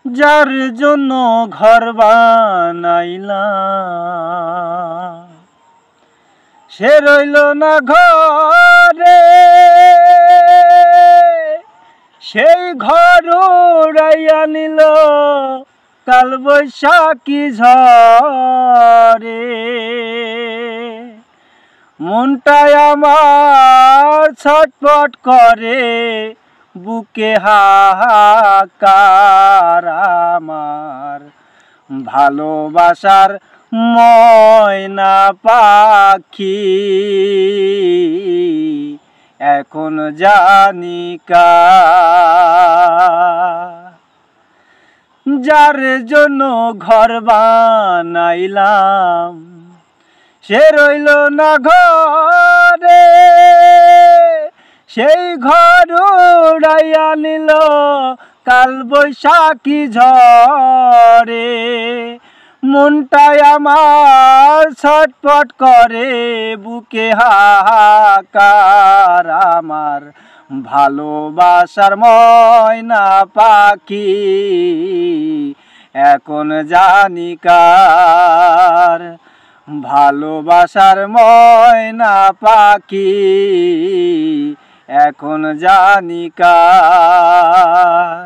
যার জন্য ঘর বানাইলাম সে রইল না ঘরে, সেই ঘর উড়াইয়া নিল কাল বৈশাখী ঝড়ে। মনটাই আমার ছটফট করে, বুকে হাহাকার আমার ভালোবাসার ময়না পাখি এখন জানি কার। যার জন্য ঘর বানাইলাম সে রইল না ঘরে, সেই ঘর উড়াইয়া নিল কাল বৈশাখী ঝড়ে। মনটাই আমার ছটফট করে, বুকে হাহাকার আমার ভালোবাসার ময়না পাখি এখন জানি কার। ভালোবাসার ময়না পাখি এখন জানি কার।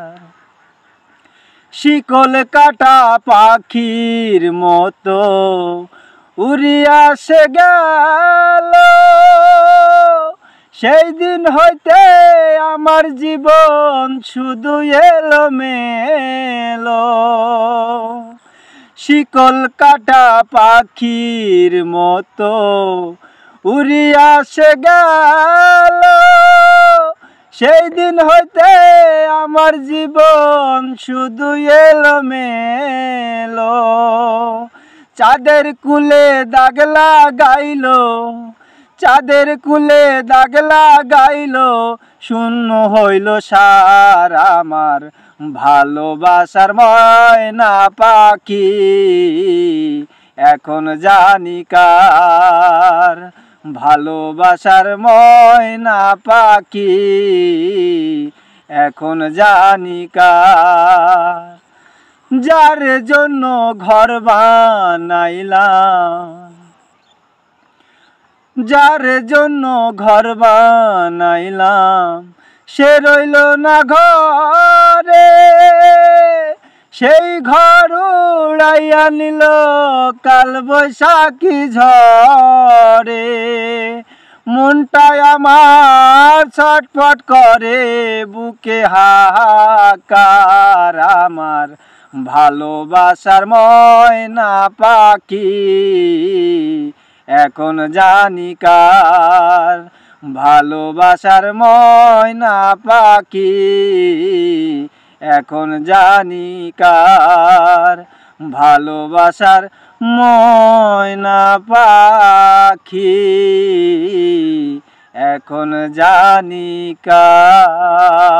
শিকল কাটা পাখির মতো উড়িয়া সে গেল, সেই দিন হইতে আমার জীবন শুধু এলোমেলো। শিকল কাটা পাখির মতো উড়িয়া সে গেল, সেই দিন হইতে আমার জীবন শুধু এলোমেলো। চাঁদের কুলে দাগ লাগাইলো, চাঁদের কুলে দাগ লাগাইলো, শূন্য হইল সার আমার ভালোবাসার ময়না পাখি এখন জানি কার। ভালোবাসার ময়না পাখি এখন জানি কার। যার জন্য ঘর বানাইলাম, যার জন্য ঘর বানাইলাম সে রইল না ঘরে, সেই ঘর উড়াইয়া নিল কাল বৈশাখী ঝড়ে। মনটাই আমার ছটফট করে, বুকে হাহাকার আমার ভালোবাসার ময়না পাখি এখন জানি কার। ভালোবাসার ময়না পাখি এখন জানি কার। ভালোবাসার ময়না পাখি এখন জানি কার।